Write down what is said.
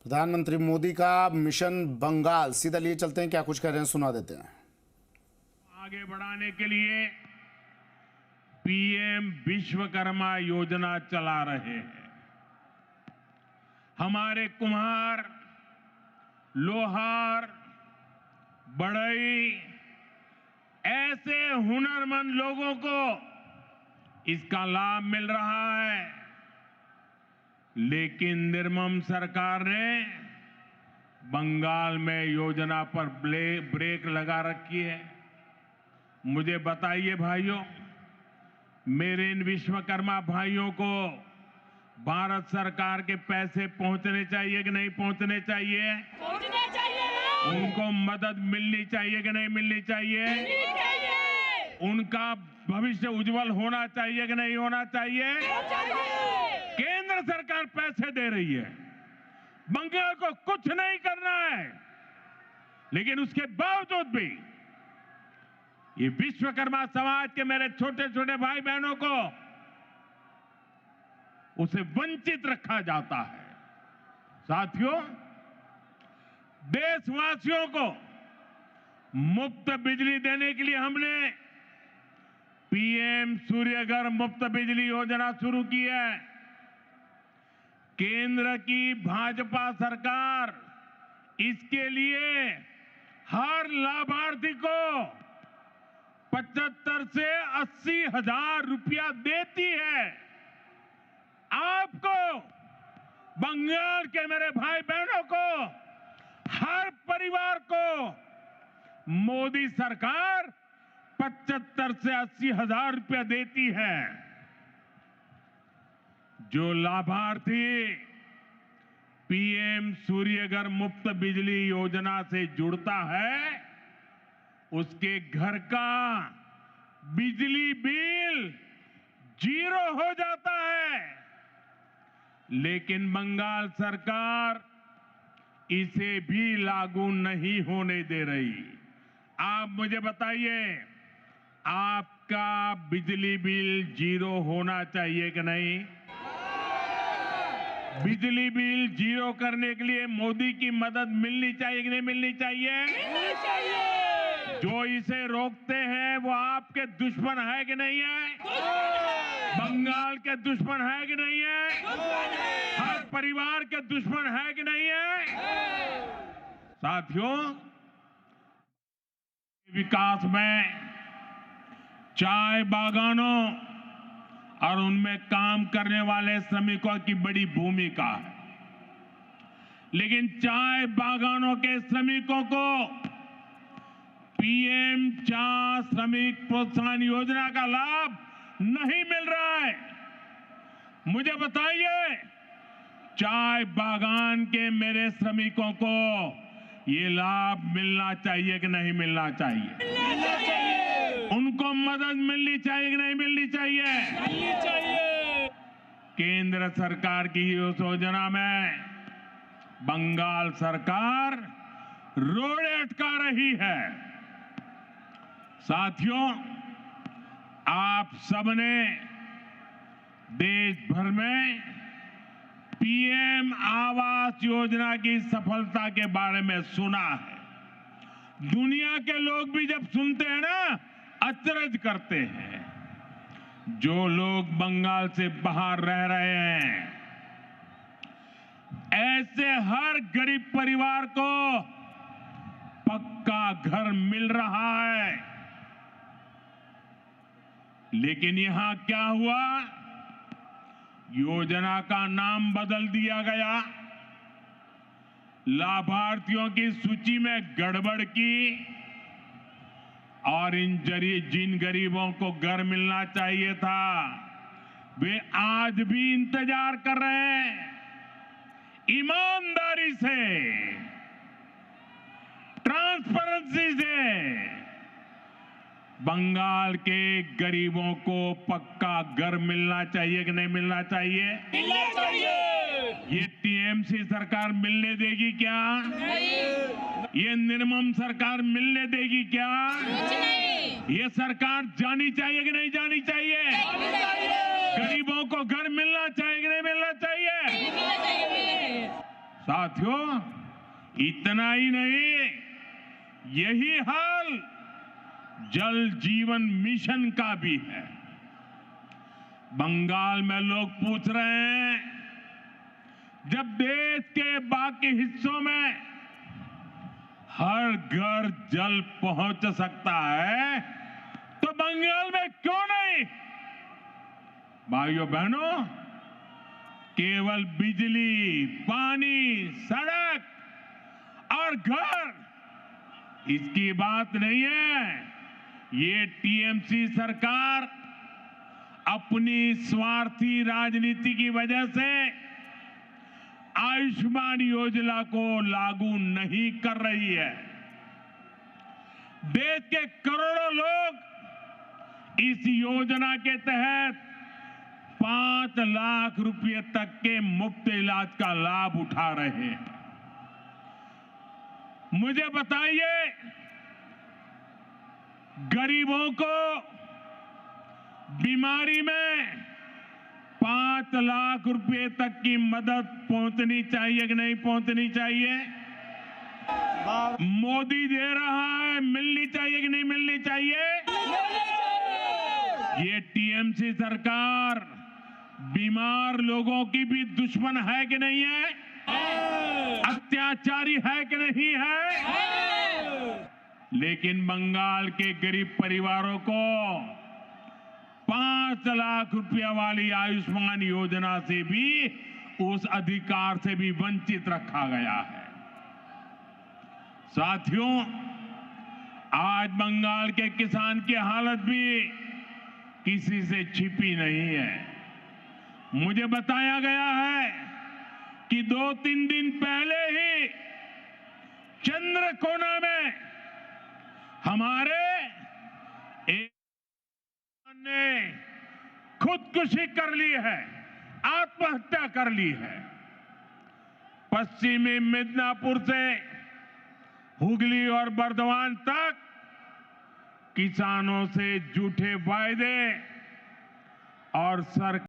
प्रधानमंत्री मोदी का मिशन बंगाल, सीधा लिए चलते हैं, क्या कुछ कह रहे हैं सुना देते हैं। आगे बढ़ाने के लिए पीएम विश्वकर्मा योजना चला रहे हैं। हमारे कुम्हार, लोहार, बढ़ई ऐसे हुनरमंद लोगों को इसका लाभ मिल रहा है, लेकिन निर्मम सरकार ने बंगाल में योजना पर ब्रेक लगा रखी है। मुझे बताइए भाइयों, मेरे इन विश्वकर्मा भाइयों को भारत सरकार के पैसे पहुंचने चाहिए कि नहीं पहुंचने चाहिए? पहुंचने चाहिए। उनको मदद मिलनी चाहिए कि नहीं मिलनी चाहिए? मिलनी चाहिए। उनका भविष्य उज्जवल होना चाहिए कि नहीं होना चाहिए? केंद्र सरकार पैसे दे रही है, बंगाल को कुछ नहीं करना है, लेकिन उसके बावजूद भी ये विश्वकर्मा समाज के मेरे छोटे छोटे भाई बहनों को उसे वंचित रखा जाता है। साथियों, देशवासियों को मुफ्त बिजली देने के लिए हमने पीएम सूर्यघर मुफ्त बिजली योजना शुरू की है। केंद्र की भाजपा सरकार इसके लिए हर लाभार्थी को 75 से 80 हजार रुपया देती है। आपको, बंगाल के मेरे भाई बहनों को, हर परिवार को मोदी सरकार 75 से 80 हजार रुपया देती है। जो लाभार्थी पीएम सूर्यघर मुफ्त बिजली योजना से जुड़ता है, उसके घर का बिजली बिल 0 हो जाता है। लेकिन बंगाल सरकार इसे भी लागू नहीं होने दे रही। आप मुझे बताइए, आपका बिजली बिल 0 होना चाहिए कि नहीं? बिजली बिल 0 करने के लिए मोदी की मदद मिलनी चाहिए कि नहीं मिलनी चाहिए? मिलनी चाहिए। जो इसे रोकते हैं वो आपके दुश्मन है कि नहीं है? बंगाल के दुश्मन है कि नहीं है? हर परिवार के दुश्मन है कि नहीं है? साथियों, विकास में चाय बागानों और उनमें काम करने वाले श्रमिकों की बड़ी भूमिका है, लेकिन चाय बागानों के श्रमिकों को पीएम चाय श्रमिक प्रोत्साहन योजना का लाभ नहीं मिल रहा है। मुझे बताइए, चाय बागान के मेरे श्रमिकों को ये लाभ मिलना चाहिए कि नहीं मिलना चाहिए? मिलना चाहिए। उनको मदद मिलनी चाहिए कि नहीं मिलनी चाहिए? मिलनी चाहिए। केंद्र सरकार की इस योजना में बंगाल सरकार रोड़े अटका रही है। साथियों, आप सबने देश भर में पीएम आवास योजना की सफलता के बारे में सुना है। दुनिया के लोग भी जब सुनते हैं ना, अचरज करते हैं। जो लोग बंगाल से बाहर रह रहे हैं, ऐसे हर गरीब परिवार को पक्का घर मिल रहा है। लेकिन यहां क्या हुआ? योजना का नाम बदल दिया गया, लाभार्थियों की सूची में गड़बड़ की, और जिन गरीबों को घर मिलना चाहिए था वे आज भी इंतजार कर रहे हैं। ईमानदारी से, ट्रांसपेरेंसी से बंगाल के गरीबों को पक्का घर मिलना चाहिए कि नहीं मिलना चाहिए? मिलना चाहिए। ये टीएमसी सरकार मिलने देगी क्या? नहीं। ये निर्मम सरकार मिलने देगी क्या? कुछ नहीं। ये सरकार जानी चाहिए कि नहीं जानी चाहिए? मिलना चाहिए। गरीबों को घर मिलना चाहिए कि नहीं मिलना चाहिए? मिलना चाहिए। साथियों, इतना ही नहीं, यही हाल जल जीवन मिशन का भी है। बंगाल में लोग पूछ रहे हैं, जब देश के बाकी हिस्सों में हर घर जल पहुंच सकता है तो बंगाल में क्यों नहीं? भाइयों बहनों, केवल बिजली, पानी, सड़क और घर, इसकी बात नहीं है। ये टीएमसी सरकार अपनी स्वार्थी राजनीति की वजह से आयुष्मान योजना को लागू नहीं कर रही है। देश के करोड़ों लोग इस योजना के तहत 5 लाख रुपए तक के मुफ्त इलाज का लाभ उठा रहे हैं। मुझे बताइए, गरीबों को बीमारी में 5 लाख रुपए तक की मदद पहुंचनी चाहिए कि नहीं पहुंचनी चाहिए? मोदी दे रहा है, मिलनी चाहिए कि नहीं मिलनी चाहिए? ये टीएमसी सरकार बीमार लोगों की भी दुश्मन है कि नहीं है? अत्याचारी है कि नहीं है? लेकिन बंगाल के गरीब परिवारों को 5 लाख रुपया वाली आयुष्मान योजना से भी, उस अधिकार से भी वंचित रखा गया है। साथियों, आज बंगाल के किसान की हालत भी किसी से छिपी नहीं है। मुझे बताया गया है कि 2-3 दिन पहले ही चंद्रकोना में हमारे एक ने खुदकुशी कर ली है, आत्महत्या कर ली है। पश्चिमी मिदनापुर से हुगली और बर्दवान तक किसानों से झूठे वायदे और सरकार